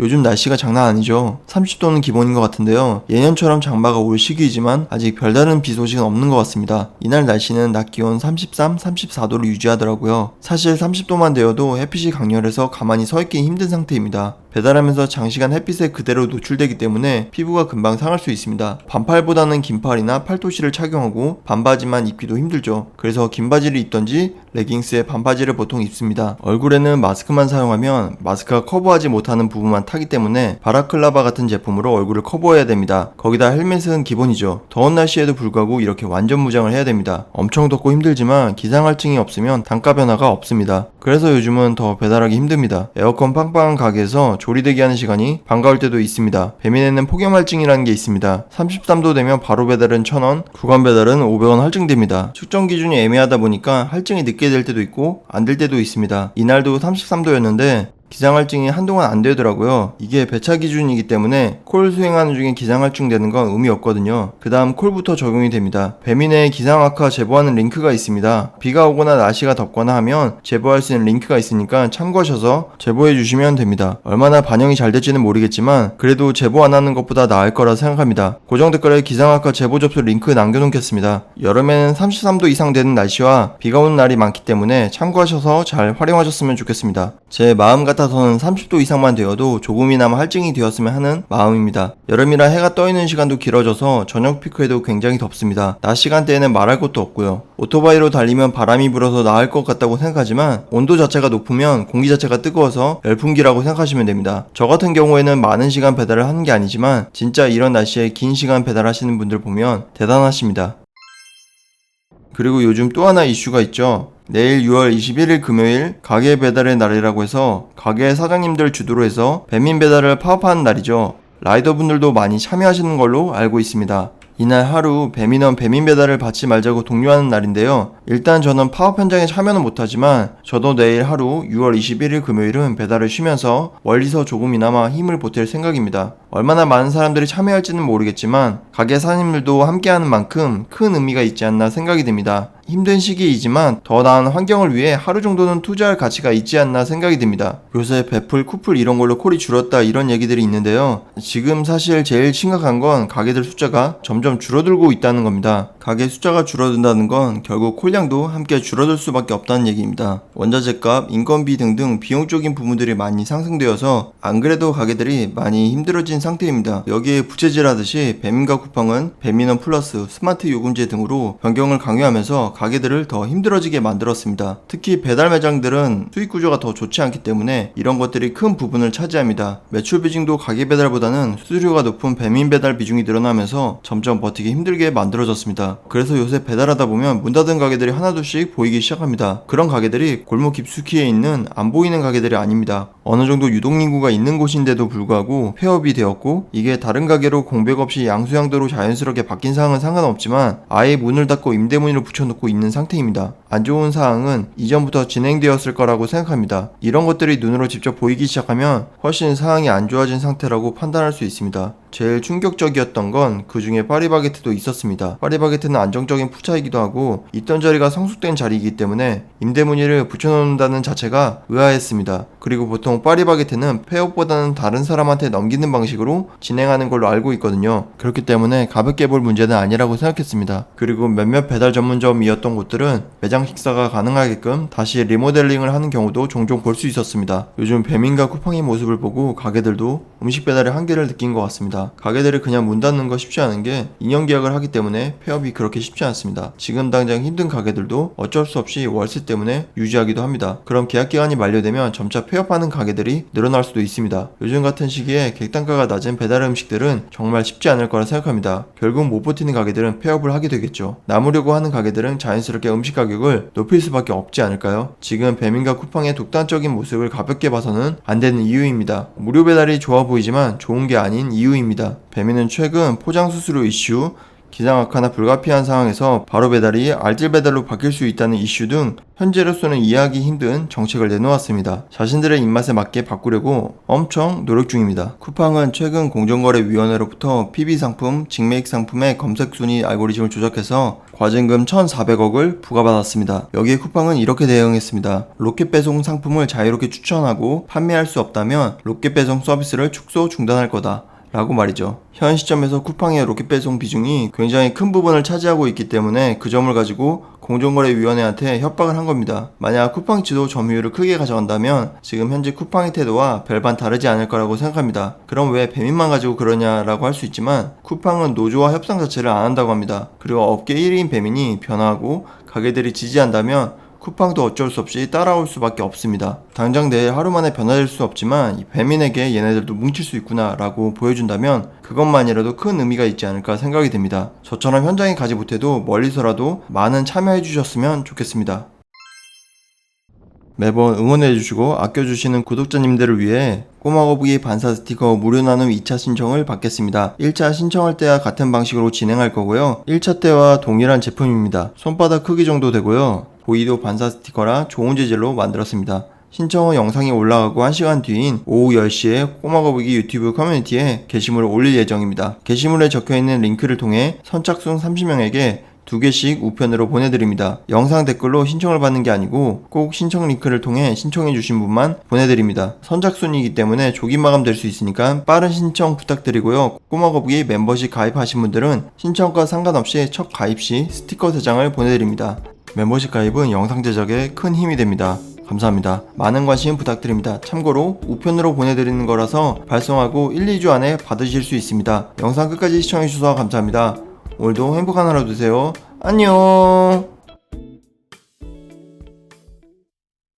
요즘 날씨가 장난 아니죠. 30도는 기본인 것 같은데요. 예년처럼 장마가 올 시기이지만 아직 별다른 비 소식은 없는 것 같습니다. 이날 날씨는 낮 기온 33, 34도를 유지하더라고요. 사실 30도만 되어도 햇빛이 강렬해서 가만히 서 있기 힘든 상태입니다. 배달하면서 장시간 햇빛에 그대로 노출되기 때문에 피부가 금방 상할 수 있습니다. 반팔보다는 긴팔이나 팔토시를 착용하고 반바지만 입기도 힘들죠. 그래서 긴 바지를 입던지 레깅스에 반바지를 보통 입습니다. 얼굴에는 마스크만 사용하면 마스크가 커버하지 못하는 부분만 타기 때문에 바라클라바 같은 제품으로 얼굴을 커버해야 됩니다. 거기다 헬멧은 기본이죠. 더운 날씨에도 불구하고 이렇게 완전 무장을 해야 됩니다. 엄청 덥고 힘들지만 기상할증이 없으면 단가 변화가 없습니다. 그래서 요즘은 더 배달하기 힘듭니다. 에어컨 빵빵한 가게에서 조리대기 하는 시간이 반가울 때도 있습니다. 배민에는 폭염할증이라는 게 있습니다. 33도 되면 바로 배달은 1,000원, 구간 배달은 500원 할증됩니다. 측정 기준이 애매하다 보니까 할증이 늦게 될 때도 있고 안 될 때도 있습니다. 이날도 33도였는데 기상할증이 한동안 안 되더라고요. 이게 배차 기준이기 때문에 콜 수행하는 중에 기상할증 되는 건 의미 없거든요. 그 다음 콜부터 적용이 됩니다. 배민에 기상악화 제보하는 링크가 있습니다. 비가 오거나 날씨가 덥거나 하면 제보할 수 있는 링크가 있으니까 참고하셔서 제보해 주시면 됩니다. 얼마나 반영이 잘 될지는 모르겠지만 그래도 제보 안 하는 것보다 나을 거라 생각합니다. 고정 댓글에 기상악화 제보 접수 링크 남겨놓겠습니다. 여름에는 33도 이상 되는 날씨와 비가 오는 날이 많기 때문에 참고하셔서 잘 활용하셨으면 좋겠습니다. 제 마음 같아서는 30도 이상만 되어도 조금이나마 할증이 되었으면 하는 마음입니다. 여름이라 해가 떠있는 시간도 길어져서 저녁 피크에도 굉장히 덥습니다. 낮 시간대에는 말할 것도 없고요. 오토바이로 달리면 바람이 불어서 나을 것 같다고 생각하지만 온도 자체가 높으면 공기 자체가 뜨거워서 열풍기라고 생각하시면 됩니다. 저 같은 경우에는 많은 시간 배달을 하는 게 아니지만 진짜 이런 날씨에 긴 시간 배달하시는 분들 보면 대단하십니다. 그리고 요즘 또 하나 이슈가 있죠. 내일 6월 21일 금요일 가게 배달의 날이라고 해서 가게 사장님들 주도로 해서 배민 배달을 파업하는 날이죠. 라이더분들도 많이 참여하시는 걸로 알고 있습니다. 이날 하루 배민원 배민 배달을 받지 말자고 독려하는 날인데요. 일단 저는 파업 현장에 참여는 못하지만 저도 내일 하루 6월 21일 금요일은 배달을 쉬면서 멀리서 조금이나마 힘을 보탤 생각입니다. 얼마나 많은 사람들이 참여할지는 모르겠지만 가게 사장님들도 함께하는 만큼 큰 의미가 있지 않나 생각이 듭니다. 힘든 시기이지만 더 나은 환경을 위해 하루 정도는 투자할 가치가 있지 않나 생각이 듭니다. 요새 배풀, 쿠풀 이런 걸로 콜이 줄었다 이런 얘기들이 있는데요. 지금 사실 제일 심각한 건 가게들 숫자가 점점 줄어들고 있다는 겁니다. 가게 숫자가 줄어든다는 건 결국 콜량도 함께 줄어들 수밖에 없다는 얘기입니다. 원자재값, 인건비 등등 비용적인 부분들이 많이 상승되어서 안 그래도 가게들이 많이 힘들어진 상태입니다. 여기에 부채질하듯이 배민과 쿠팡은 배민원 플러스 스마트 요금제 등으로 변경을 강요하면서 가게들을 더 힘들어지게 만들었습니다. 특히 배달 매장들은 수익 구조가 더 좋지 않기 때문에 이런 것들이 큰 부분을 차지합니다. 매출 비중도 가게 배달보다는 수수료가 높은 배민 배달 비중이 늘어나면서 점점 버티기 힘들게 만들어졌습니다. 그래서 요새 배달하다 보면 문 닫은 가게들이 하나둘씩 보이기 시작합니다. 그런 가게들이 골목 깊숙이에 있는 안 보이는 가게들이 아닙니다. 어느 정도 유동인구가 있는 곳인데도 불구하고 폐업이 되었고 이게 다른 가게로 공백 없이 양수양도로 자연스럽게 바뀐 상황은 상관없지만 아예 문을 닫고 임대문을 붙여놓고 있는 상태입니다. 안 좋은 사항은 이전부터 진행되었을 거라고 생각합니다. 이런 것들이 눈으로 직접 보이기 시작하면 훨씬 상황이 안 좋아진 상태라고 판단할 수 있습니다. 제일 충격적이었던 건 그 중에 파리바게트도 있었습니다. 파리바게트는 안정적인 푸차이기도 하고 있던 자리가 성숙된 자리이기 때문에 임대문의를 붙여놓는다는 자체가 의아했습니다. 그리고 보통 파리바게트는 폐업보다는 다른 사람한테 넘기는 방식으로 진행하는 걸로 알고 있거든요. 그렇기 때문에 가볍게 볼 문제는 아니라고 생각했습니다. 그리고 몇몇 배달 전문점이었던 곳들은 매장 식사가 가능하게끔 다시 리모델링을 하는 경우도 종종 볼 수 있었습니다. 요즘 배민과 쿠팡의 모습을 보고 가게들도 음식 배달의 한계를 느낀 것 같습니다. 가게들이 그냥 문 닫는 거 쉽지 않은 게 2년 계약을 하기 때문에 폐업이 그렇게 쉽지 않습니다. 지금 당장 힘든 가게들도 어쩔 수 없이 월세 때문에 유지하기도 합니다. 그럼 계약 기간이 만료되면 점차 폐업하는 가게들이 늘어날 수도 있습니다. 요즘 같은 시기에 객단가가 낮은 배달 음식들은 정말 쉽지 않을 거라 생각합니다. 결국 못 버티는 가게들은 폐업을 하게 되겠죠. 남으려고 하는 가게들은 자연스럽게 음식 가격을 높일 수밖에 없지 않을까요? 지금 배민과 쿠팡의 독단적인 모습을 가볍게 봐서는 안 되는 이유입니다. 무료 배달이 좋아 보이지만 좋은 게 아닌 이유입니다. 배민은 최근 포장 수수료 이슈, 기상 악화나 불가피한 상황에서 바로 배달이 알뜰 배달로 바뀔 수 있다는 이슈 등 현재로서는 이해하기 힘든 정책을 내놓았습니다. 자신들의 입맛에 맞게 바꾸려고 엄청 노력 중입니다. 쿠팡은 최근 공정거래위원회로부터 PB상품, 직매입 상품의 검색순위 알고리즘을 조작해서 과징금 1,400억을 부과받았습니다. 여기에 쿠팡은 이렇게 대응했습니다. 로켓 배송 상품을 자유롭게 추천하고 판매할 수 없다면 로켓 배송 서비스를 축소 중단할 거다 라고 말이죠. 현 시점에서 쿠팡의 로켓 배송 비중이 굉장히 큰 부분을 차지하고 있기 때문에 그 점을 가지고 공정거래위원회한테 협박을 한 겁니다. 만약 쿠팡 지도 점유율을 크게 가져간다면 지금 현재 쿠팡의 태도와 별반 다르지 않을 거라고 생각합니다. 그럼 왜 배민만 가지고 그러냐라고 할 수 있지만 쿠팡은 노조와 협상 자체를 안 한다고 합니다. 그리고 업계 1위인 배민이 변화하고 가게들이 지지한다면 쿠팡도 어쩔 수 없이 따라올 수밖에 없습니다. 당장 내일 하루 만에 변화될 수 없지만 배민에게 얘네들도 뭉칠 수 있구나 라고 보여준다면 그것만이라도 큰 의미가 있지 않을까 생각이 됩니다. 저처럼 현장에 가지 못해도 멀리서라도 많은 참여해 주셨으면 좋겠습니다. 매번 응원해주시고 아껴주시는 구독자님들을 위해 꼬마거북이 반사 스티커 무료 나눔 2차 신청을 받겠습니다. 1차 신청할 때와 같은 방식으로 진행할 거고요. 1차 때와 동일한 제품입니다. 손바닥 크기 정도 되고요. 보이도 반사 스티커라 좋은 재질로 만들었습니다. 신청 후 영상이 올라가고 1시간 뒤인 오후 10시에 꼬마거북이 유튜브 커뮤니티에 게시물을 올릴 예정입니다. 게시물에 적혀있는 링크를 통해 선착순 30명에게 2개씩 우편으로 보내드립니다. 영상 댓글로 신청을 받는 게 아니고 꼭 신청 링크를 통해 신청해주신 분만 보내드립니다. 선착순이기 때문에 조기 마감될 수 있으니까 빠른 신청 부탁드리고요. 꼬마거북이 멤버십 가입하신 분들은 신청과 상관없이 첫 가입 시 스티커 3장을 보내드립니다. 멤버십 가입은 영상 제작에 큰 힘이 됩니다. 감사합니다. 많은 관심 부탁드립니다. 참고로 우편으로 보내드리는 거라서 발송하고 1, 2주 안에 받으실 수 있습니다. 영상 끝까지 시청해주셔서 감사합니다. 오늘도 행복한 하루 되세요. 안녕.